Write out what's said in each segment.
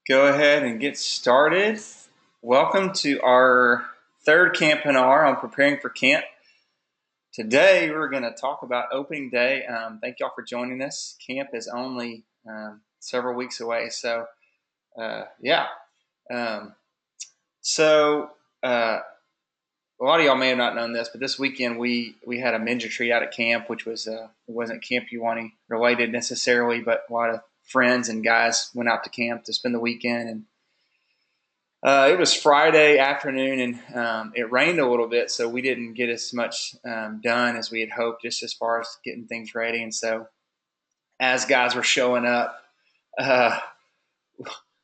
go ahead and get started. Welcome to our third Campinar on preparing for camp. Today we're going to talk about opening day. Thank y'all for joining us. Camp is only several weeks away, so yeah. Um, so a lot of y'all may have not known this, but this weekend we had a men's retreat out at camp, which was it wasn't Camp Uwani related necessarily, but a lot of friends and guys went out to camp to spend the weekend. And it was Friday afternoon, and it rained a little bit, so we didn't get as much done as we had hoped, just as far as getting things ready. And so, as guys were showing up, uh,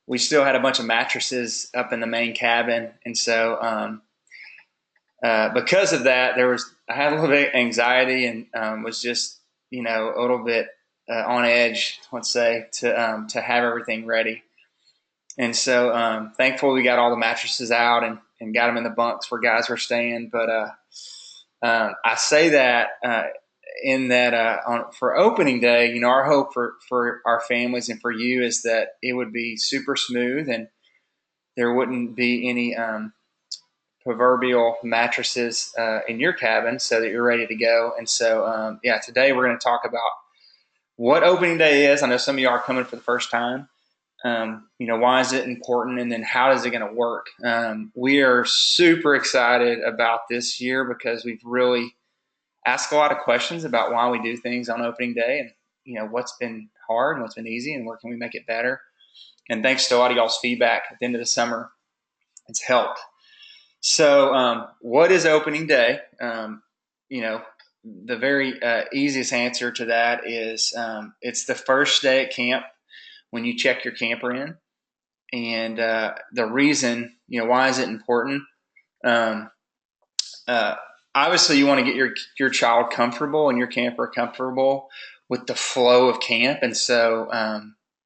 we still had a bunch of mattresses up in the main cabin, and so because of that, I had a little bit of anxiety and was just a little bit on edge, let's say, to have everything ready. And so thankfully we got all the mattresses out and got them in the bunks where guys were staying. But I say that in that for opening day, our hope for our families and for you is that it would be super smooth and there wouldn't be any proverbial mattresses in your cabin so that you're ready to go. And so, today we're going to talk about what opening day is. I know some of you are coming for the first time. Why is it important? And then how is it going to work? We are super excited about this year because we've really asked a lot of questions about why we do things on opening day and, what's been hard and what's been easy and where can we make it better. And thanks to a lot of y'all's feedback at the end of the summer, it's helped. So what is opening day? The very easiest answer to that is it's the first day at camp when you check your camper in. And the reason, why is it important? Obviously, you want to get your child comfortable and your camper comfortable with the flow of camp. And so,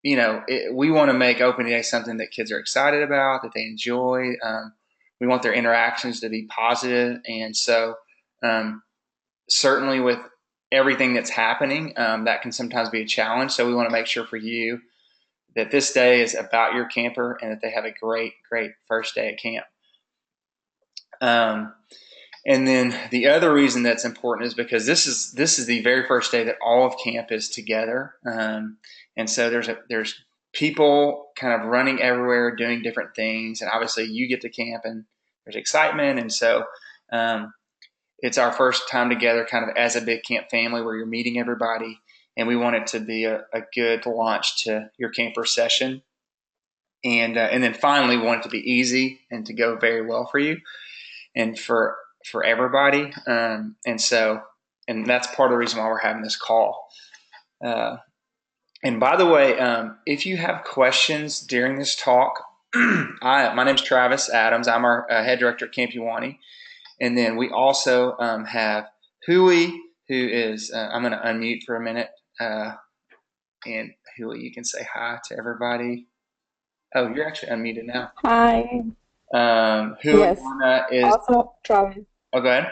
we want to make opening day something that kids are excited about, that they enjoy. We want their interactions to be positive. And so certainly with everything that's happening, that can sometimes be a challenge. So we want to make sure for you that this day is about your camper and that they have a great, great first day at camp. And then the other reason that's important is because this is the very first day that all of camp is together. And so there's people kind of running everywhere, doing different things. And obviously you get to camp and there's excitement. And so it's our first time together kind of as a big camp family where you're meeting everybody. And we want it to be a good launch to your camper session. And then finally, we want it to be easy and to go very well for you and for everybody. And that's part of the reason why we're having this call. And by the way, if you have questions during this talk, my name's Travis Adams. I'm our head director at Camp Uwani. And then we also have Hui, who is, I'm going to unmute for a minute. And Hui, you can say hi to everybody. Oh, you're actually unmuted now. Hi. Hui Yes. is, Also, Travis, oh, go ahead.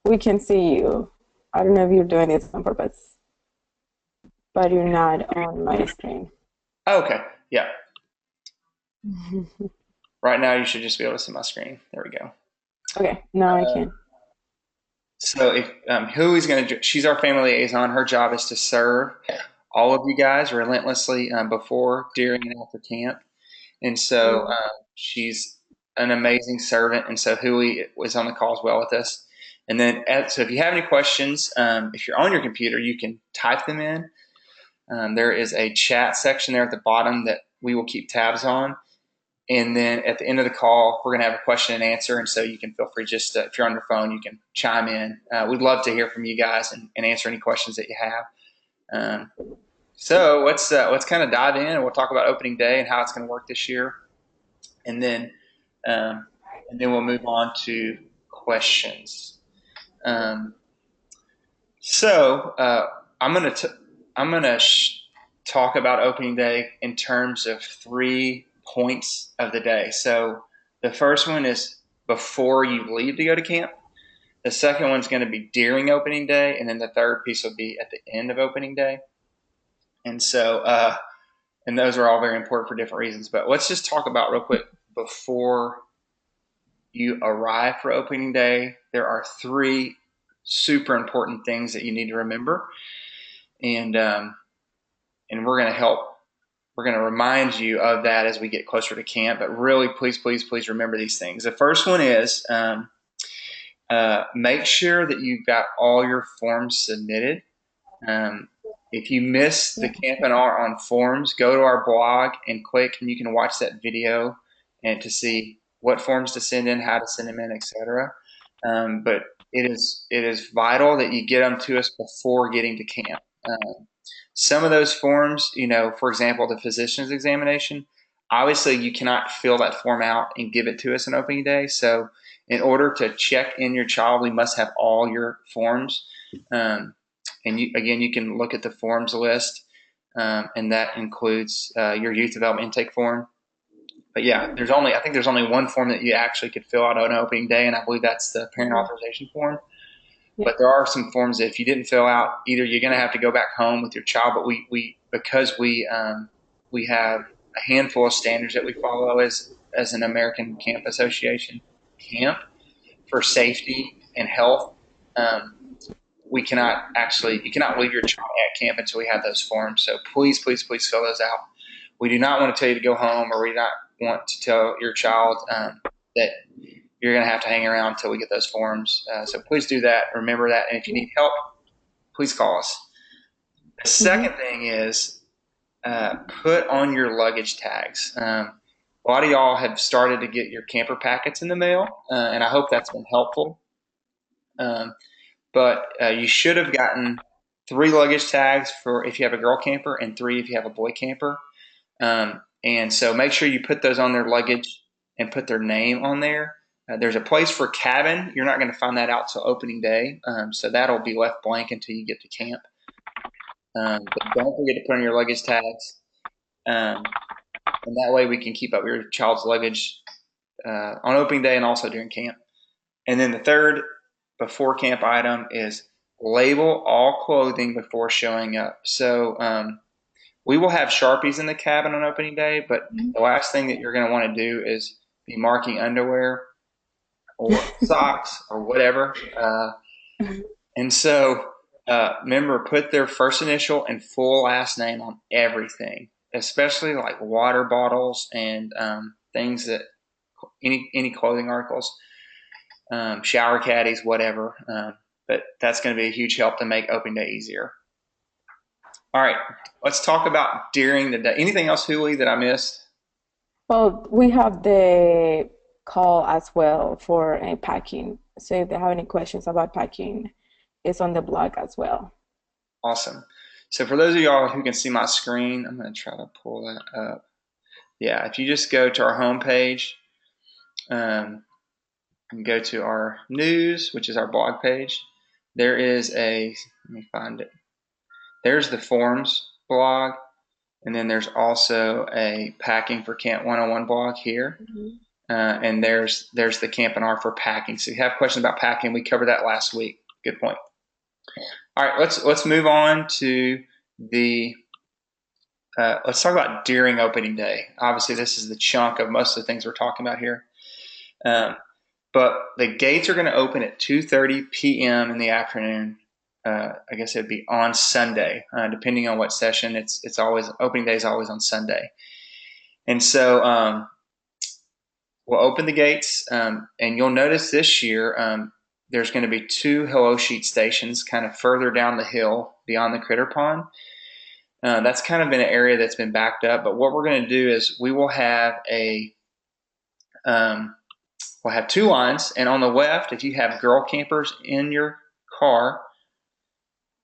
we can see you. I don't know if you're doing this on purpose, but you're not on my screen. Oh, okay. Yeah. Right now, you should just be able to see my screen. There we go. Okay, now I can. So if Hui's going to, she's our family liaison. Her job is to serve all of you guys relentlessly before, during, and after camp. And so Mm. she's an amazing servant. And so Hui was on the call as well with us. And then, so if you have any questions, if you're on your computer, you can type them in. There is a chat section there at the bottom that we will keep tabs on. And then at the end of the call, we're going to have a question and answer. And so you can feel free just to, if you're on your phone, you can chime in. We'd love to hear from you guys and answer any questions that you have. So let's kind of dive in and we'll talk about opening day and how it's going to work this year. And then we'll move on to questions. Um, so I'm going to talk about opening day in terms of 3 points of the day. So the first one is before you leave to go to camp. The second one's going to be during opening day, and then the third piece will be at the end of opening day. And so And those are all very important for different reasons. But let's just talk about real quick before you arrive for opening day. There are three super important things that you need to remember, and we're going to help. We're going to remind you of that as we get closer to camp. But really, please, please, please remember these things. The first one is make sure that you've got all your forms submitted. Um, if you miss the Yeah. Campinar on forms, go to our blog and click, and you can watch that video and to see what forms to send in, how to send them in, etc. But it is vital that you get them to us before getting to camp. Some of those forms, for example, the physician's examination, obviously you cannot fill that form out and give it to us on opening day. So in order to check in your child, we must have all your forms. And you can look at the forms list, and that includes your youth development intake form. But yeah, I think there's only one form that you actually could fill out on opening day, and I believe that's the parent Mhm. authorization form. Yeah. But there are some forms that if you didn't fill out, either you're going to have to go back home with your child, but because we have a handful of standards that we follow as an American Camp Association camp for safety and health. Um, you cannot leave your child at camp until we have those forms. So please, please, please fill those out. We do not want to tell you to go home, or we do not want to tell your child that you're going to have to hang around until we get those forms. So please do that. Remember that. And if you need help, please call us. The Mm-hmm. second thing is put on your luggage tags. A lot of y'all have started to get your camper packets in the mail, and I hope that's been helpful. Um, but you should have gotten 3 luggage tags for if you have a girl camper and 3 if you have a boy camper. And so make sure you put those on their luggage and put their name on there. There's a place for cabin. You're not going to find that out till opening day, so that'll be left blank until you get to camp. But don't forget to put on your luggage tags, um, and that way we can keep up your child's luggage on opening day and also during camp. And then the third before camp item is label all clothing before showing up. So we will have Sharpies in the cabin on opening day, but the last thing that you're going to want to do is be marking underwear or socks or whatever. And so remember, put their first initial and full last name on everything, especially like water bottles and things that any clothing articles, shower caddies, whatever. But that's going to be a huge help to make opening day easier. All right, let's talk about during the day. Anything else, Huli, that I missed? Well, we have the call as well for packing. So if they have any questions about packing, it's on the blog as well. Awesome. So for those of y'all who can see my screen, I'm going to try to pull that up. Yeah, if you just go to our homepage and go to our news, which is our blog page, there is let me find it. There's the forms blog, and then there's also a packing for Camp 101 blog here. Mhm. And there's the Campinar for packing. So if you have questions about packing, we covered that last week. Good point. All right, let's move on to the let's talk about during opening day. Obviously, this is the chunk of most of the things we're talking about here. Um, but the gates are going to open at 2:30 p.m. in the afternoon. I guess it'd be on Sunday, depending on what session. It's always opening day is always on Sunday, and so we'll open the gates, and you'll notice this year there's going to be 2 Hello Sheet stations kind of further down the hill beyond the critter pond. That's kind of been an area that's been backed up. But what we're going to do is we will have we'll have 2 lines, and on the left, if you have girl campers in your car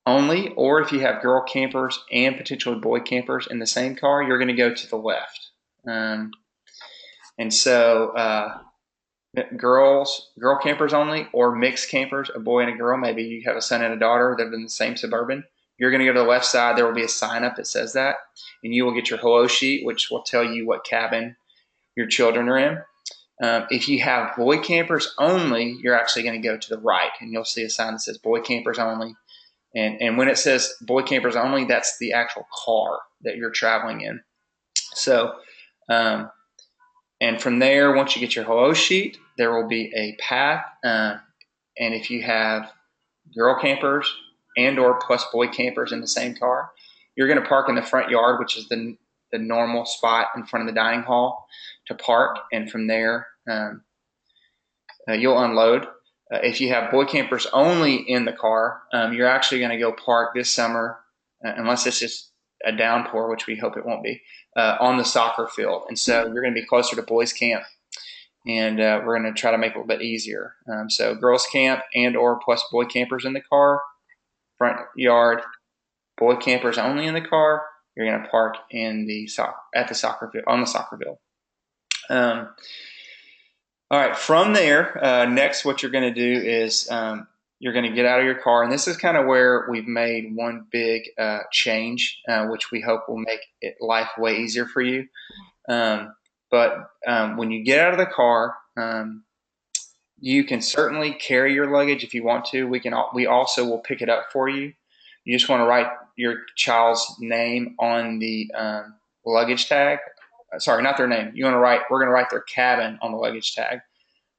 only, or if you have girl campers and potentially boy campers in the same car, you're going to go to the left. And so girl campers only, or mixed campers, a boy and a girl. Maybe you have a son and a daughter that are in the same suburban. You're going to go to the left side. There will be a sign up that says that, and you will get your hello sheet, which will tell you what cabin your children are in. If you have boy campers only, you're actually going to go to the right, and you'll see a sign that says boy campers only. And when it says boy campers only, that's the actual car that you're traveling in. So, um, and from there, once you get your hello sheet, there will be a path. And if you have girl campers and or plus boy campers in the same car, you're going to park in the front yard, which is the normal spot in front of the dining hall to park. And from there, you'll unload. If you have boy campers only in the car, you're actually going to go park this summer, unless it's just a downpour, which we hope it won't be, on the soccer field. And so you're going to be closer to boys camp, and we're going to try to make it a little bit easier. So girls camp and or plus boy campers in the car, front yard, boy campers only in the car. You're going to park in the at the soccer field, on the soccer field. All right, from there, next what you're going to do is you're going to get out of your car. And this is kind of where we've made one big change, which we hope will make life way easier for you. But when you get out of the car, you can certainly carry your luggage if you want to. We also will pick it up for you. You just want to write your child's name on the luggage tag. Sorry, not their name. We're going to write their cabin on the luggage tag.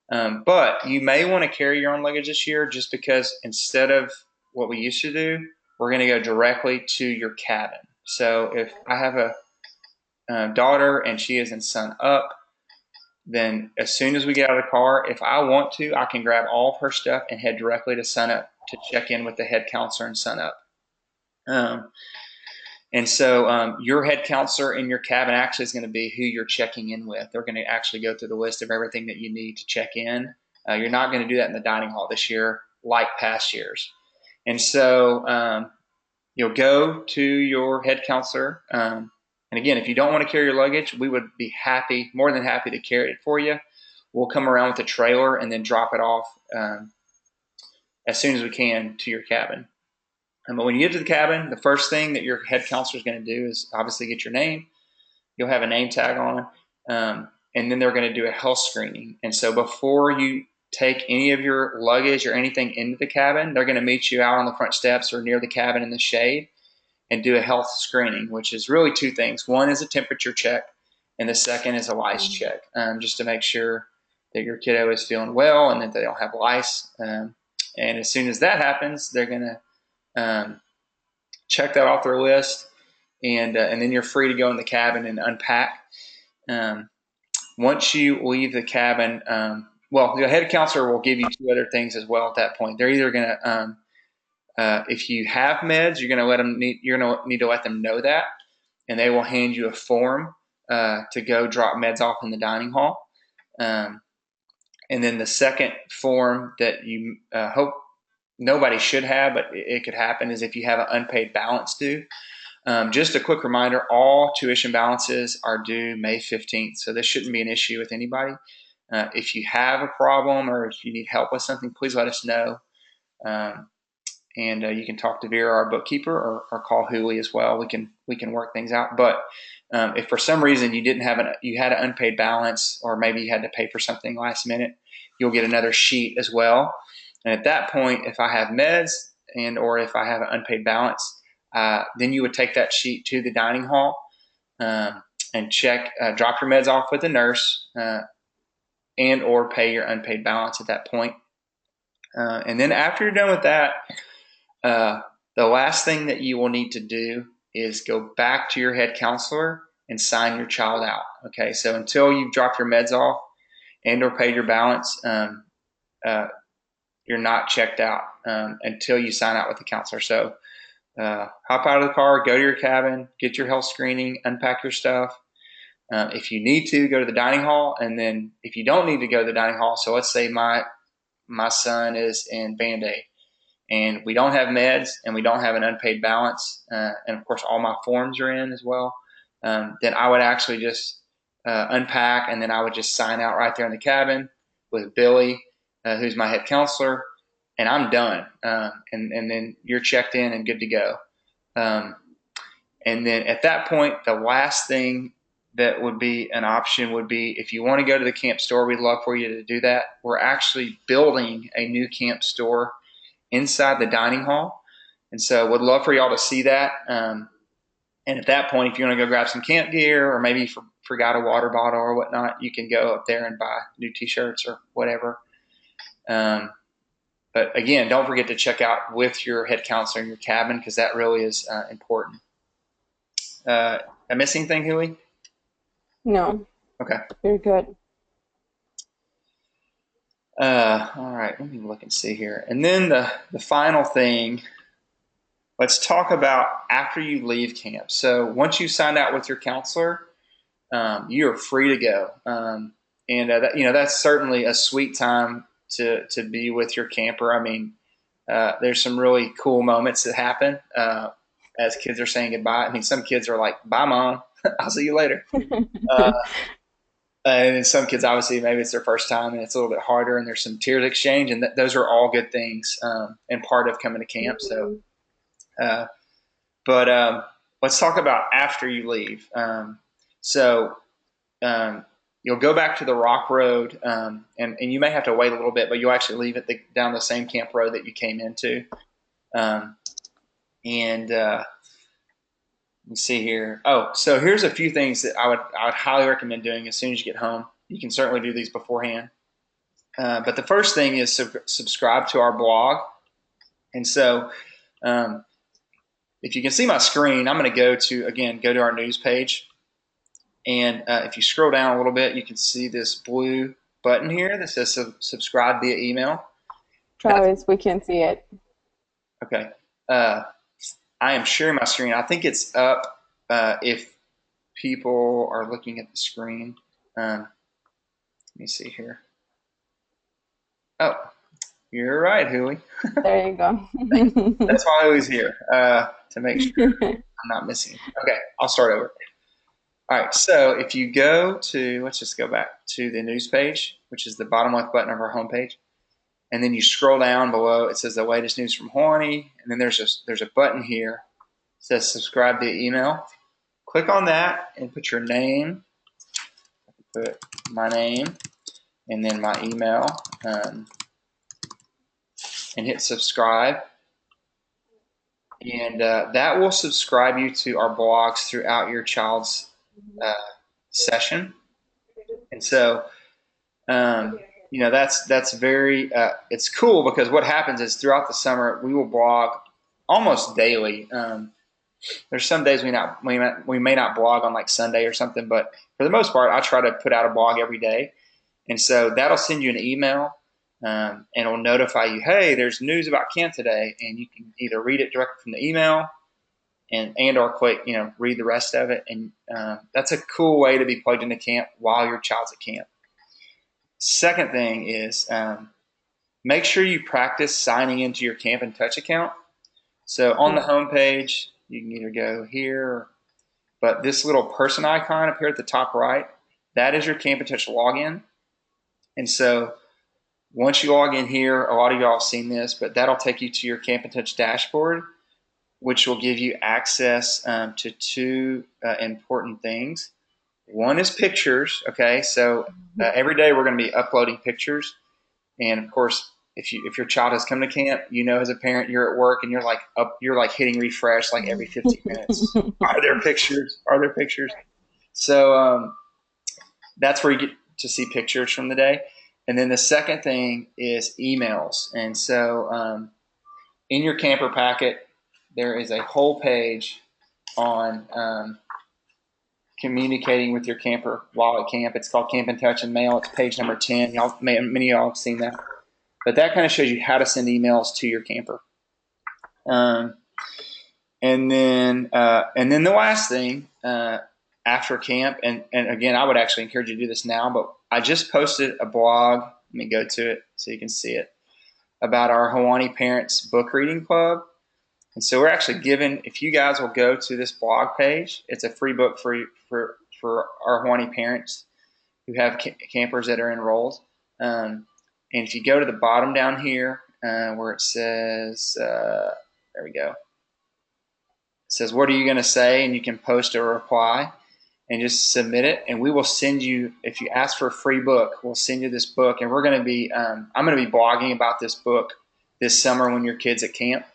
But you may want to carry your own luggage this year, just because instead of what we used to do, we're going to go directly to your cabin. So if I have a daughter and she is in sun up, then as soon as we get out of the car, if I want to, I can grab all of her stuff and head directly to sun up to check in with the head counselor in sun up. And so your head counselor in your cabin actually is going to be who you're checking in with. They're going to actually go through the list of everything that you need to check in. You're not going to do that in the dining hall this year like past years. And so you'll go to your head counselor. And again, if you don't want to carry your luggage, we would be more than happy to carry it for you. We'll come around with a trailer and then drop it off as soon as we can to your cabin. But when you get to the cabin, the first thing that your head counselor is going to do is obviously get your name. You'll have a name tag on, and then they're going to do a health screening. And so before you take any of your luggage or anything into the cabin, they're going to meet you out on the front steps or near the cabin in the shade and do a health screening, which is really two things. One is a temperature check, and the second is a lice check, just to make sure that your kiddo is feeling well and that they don't have lice. And as soon as that happens, they're going to check that off their list, and then you're free to go in the cabin and unpack. Once you leave the cabin, the head counselor will give you two other things as well at that point. They're either going to, if you have meds, you're going to need to let them know that, and they will hand you a form to go drop meds off in the dining hall. And then the second form that you hope nobody should have, but it could happen, is if you have an unpaid balance due. Just a quick reminder, all tuition balances are due May 15th, so this shouldn't be an issue with anybody. If you have a problem or if you need help with something, please let us know. And you can talk to Vera, our bookkeeper, or call Hooley as well. We can work things out. But if for some reason you had an unpaid balance, or maybe you had to pay for something last minute, you'll get another sheet as well. And at that point, if I have meds and or if I have an unpaid balance, then you would take that sheet to the dining hall and drop your meds off with the nurse and or pay your unpaid balance at that point. And then after you're done with that, the last thing that you will need to do is go back to your head counselor and sign your child out. Okay, so until you've dropped your meds off and or paid your balance, you're not checked out until you sign out with the counselor. So hop out of the car, go to your cabin, get your health screening, unpack your stuff. If you need to, go to the dining hall. And then if you don't need to go to the dining hall, so let's say my son is in Band-Aid and we don't have meds and we don't have an unpaid balance, and of course all my forms are in as well, then I would actually just unpack, and then I would just sign out right there in the cabin with Billy, who's my head counselor, and I'm done. And then you're checked in and good to go. And then at that point, the last thing that would be an option would be, if you want to go to the camp store, we'd love for you to do that. We're actually building a new camp store inside the dining hall. And so would love for y'all to see that. And at that point, if you want to go grab some camp gear or maybe forgot a water bottle or whatnot, you can go up there and buy new T-shirts or whatever. But again, don't forget to check out with your head counselor in your cabin because that really is important. Am I missing anything, Huey? No, Okay. you're good. All right. Let me look and see here. And then the final thing, let's talk about after you leave camp. So once you signed out with your counselor, you are free to go. And that's certainly a sweet time to be with your camper. I mean, there's some really cool moments that happen as kids are saying goodbye. I mean, some kids are like, "Bye, mom. I'll see you later." Uh, and then some kids, obviously, maybe it's their first time and it's a little bit harder, and there's some tears exchange, and those are all good things and part of coming to camp. So, uh, but let's talk about after you leave. So um, you'll go back to the rock road, and you may have to wait a little bit, but you'll actually leave it down the same camp road that you came into. Um, and let's see here. Oh, so here's a few things that I would highly recommend doing as soon as you get home. You can certainly do these beforehand. But the first thing is subscribe to our blog. And so um, if you can see my screen, I'm going to go to our news page. And if you scroll down a little bit, you can see this blue button here that says subscribe via email. Travis, we can see it. Okay. I am sharing my screen. I think it's up if people are looking at the screen. Let me see here. Oh, you're right, Huey. There you go. That's why I was here, to make sure I'm not missing. Okay, I'll start over. All right, so if you let's just go back to the news page, which is the bottom left button of our homepage. And then you scroll down below, it says the latest news from Hawaii. And then there's a button here that says subscribe via email. Click on that and put your name. Put my name and then my email, and hit subscribe. And that will subscribe you to our blogs throughout your child's session. And so, that's very, it's cool because what happens is throughout the summer, we will blog almost daily. There's some days we may not blog on like Sunday or something, but for the most part, I try to put out a blog every day. And so that'll send you an email, and it'll notify you, hey, there's news about camp today, and you can either read it directly from the email and or click, read the rest of it. And that's a cool way to be plugged into camp while your child's at camp. Second thing is make sure you practice signing into your Camp in Touch account. So on the home page, you can either go here, but this little person icon up here at the top right, that is your Camp in Touch login. And so once you log in here, a lot of y'all have seen this, but that'll take you to your Camp in Touch dashboard, which will give you access to two important things. One is pictures. Okay, so every day we're going to be uploading pictures, and of course, if your child has come to camp, as a parent, you're at work and you're like hitting refresh like every 15 minutes. Are there pictures? Are there pictures? So that's where you get to see pictures from the day. And then the second thing is emails. And so in your camper packet, there is a whole page on communicating with your camper while at camp. It's called Camp in Touch and Mail. It's page number 10. Many of y'all have seen that. But that kind of shows you how to send emails to your camper. And then the last thing after camp, and again, I would actually encourage you to do this now, but I just posted a blog. Let me go to it so you can see it, about our Hawaii Parents Book Reading Club. And so we're actually giving, if you guys will go to this blog page, it's a free book for our Hawaii parents who have campers that are enrolled. And if you go to the bottom down here where it says, there we go. It says, what are you going to say? And you can post a reply and just submit it. And we will send you, if you ask for a free book, we'll send you this book. And we're going to be, I'm going to be blogging about this book this summer when your kid's at camp.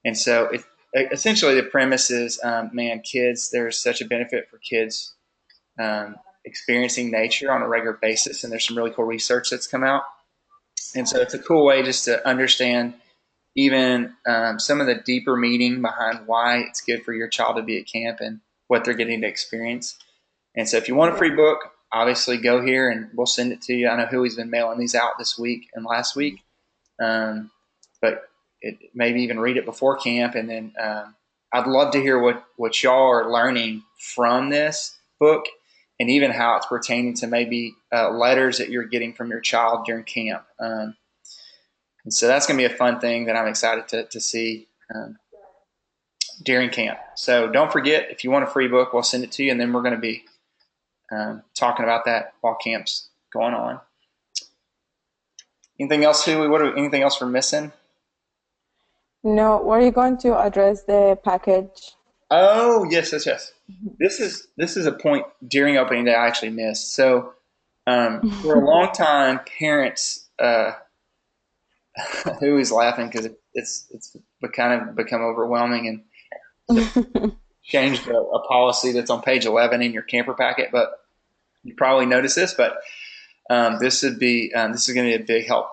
And so essentially the premise is, man, kids. There's such a benefit for kids experiencing nature on a regular basis, and there's some really cool research that's come out. And so it's a cool way just to understand even some of the deeper meaning behind why it's good for your child to be at camp and what they're getting to experience. And so if you want a free book, obviously go here and we'll send it to you. I know Huey's been mailing these out this week and last week, but maybe even read it before camp. And then I'd love to hear what y'all are learning from this book and even how it's pertaining to maybe letters that you're getting from your child during camp. And so that's going to be a fun thing that I'm excited to see during camp. So don't forget, if you want a free book, we'll send it to you, and then we're going to be talking about that while camp's going on. Anything else, Huey? Anything else we're missing? No, were you going to address the package? Oh, yes. This is a point during opening day I actually missed. So for a long time, parents Huey's laughing because it's kind of become overwhelming, and so changed a policy that's on page 11 in your camper packet. But you probably noticed this, but this is going to be a big help,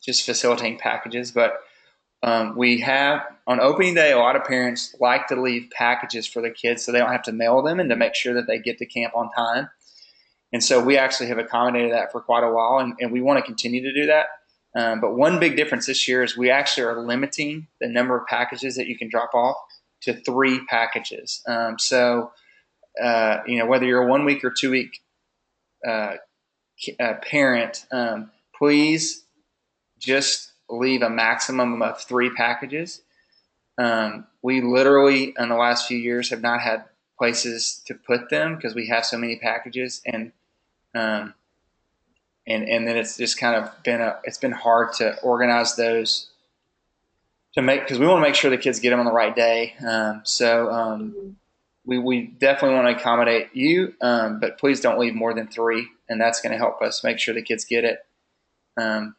just facilitating packages. But we have on opening day, a lot of parents like to leave packages for their kids so they don't have to mail them and to make sure that they get to camp on time. And so we actually have accommodated that for quite a while, and we want to continue to do that. But one big difference this year is we actually are limiting the number of packages that you can drop off to 3 packages. So whether you're a 1 week or 2 week parent, please just leave a maximum of 3 packages. We literally, in the last few years, have not had places to put them because we have so many packages, and then it's just kind of it's been hard to organize those because we want to make sure the kids get them on the right day. We definitely want to accommodate you, but please don't leave more than 3, and that's going to help us make sure the kids get it on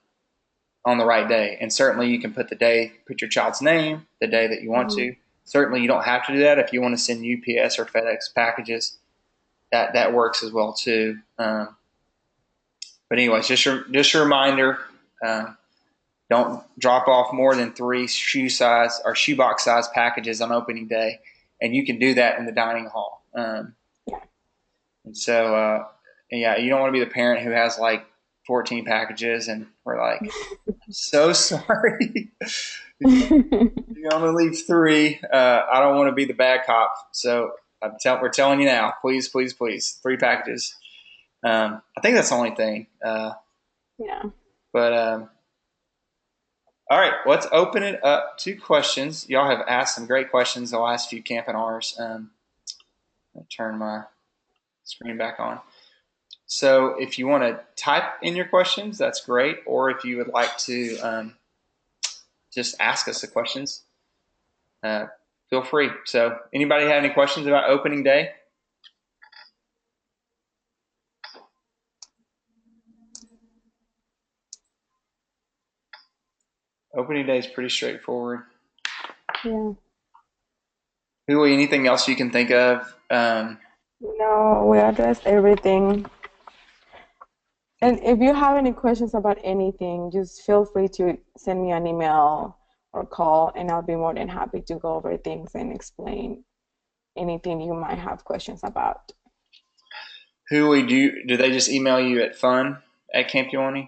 the right day. And certainly you can put your child's name, the day that you want to. Certainly you don't have to do that if you want to send UPS or FedEx packages. That works as well too. But anyways, just a reminder, don't drop off more than 3 shoebox size packages on opening day, and you can do that in the dining hall. And so, you don't want to be the parent who has like 14 packages, and we're like, so sorry, you only leave 3. I don't want to be the bad cop, so we're telling you now, please, 3 packages. I think that's the only thing. But all right, let's open it up to questions. Y'all have asked some great questions the last few camping hours. I'll turn my screen back on. So if you want to type in your questions, that's great. Or if you would like to just ask us the questions, feel free. So anybody have any questions about opening day? Opening day is pretty straightforward. Yeah. Huey, anything else you can think of? No, we addressed everything. And if you have any questions about anything, just feel free to send me an email or call, and I'll be more than happy to go over things and explain anything you might have questions about. Huey, do they just email you at fun@Campione?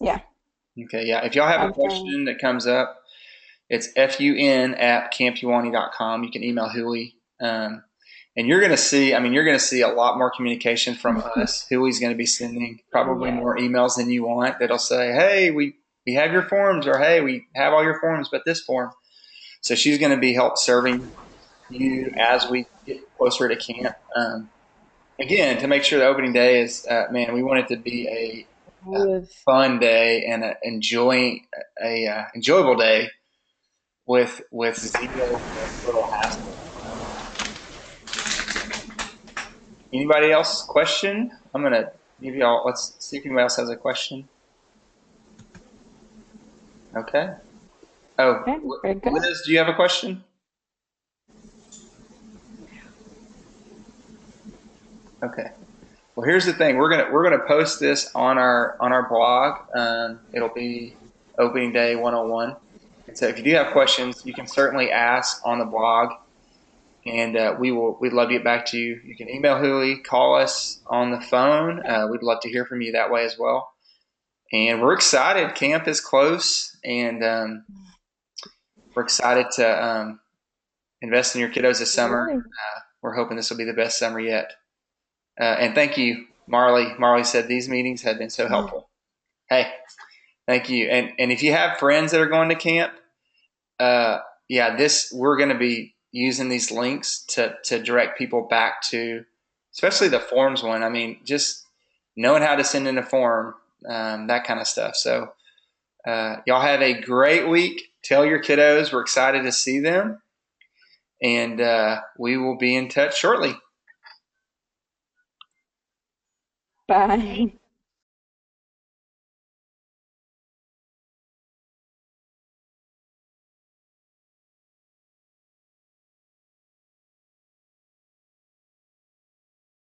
Yeah. Okay, yeah. If y'all have a question that comes up, it's fun@campuani.com. You can email Huey. And you're going to see a lot more communication from us. Huey's going to be sending probably more emails than you want that'll say, hey, we have your forms, or hey, we have all your forms, but this form. So she's going to be serving you as we get closer to camp. Again, to make sure the opening day is, we want it to be a fun day and an enjoyable day with zero little hassle. Anybody else question? I'm gonna give y'all. Let's see if anybody else has a question. Okay. Oh, Okay, very good. Liz, do you have a question? Okay. Well, here's the thing. We're gonna post this on our blog. It'll be opening day 101. And so if you do have questions, you can certainly ask on the blog, and we'd love to get back to you. You can email Huli, call us on the phone. We'd love to hear from you that way as well. And we're excited. Camp is close, and we're excited to invest in your kiddos this summer. Really? We're hoping this will be the best summer yet. And thank you, Marley. Marley said these meetings have been so helpful. Hey, thank you. And if you have friends that are going to camp, uh, yeah, this we're going to be using these links to direct people back to, especially the forms one. I mean, just knowing how to send in a form, that kind of stuff. So y'all have a great week. Tell your kiddos we're excited to see them, and we will be in touch shortly. Bye.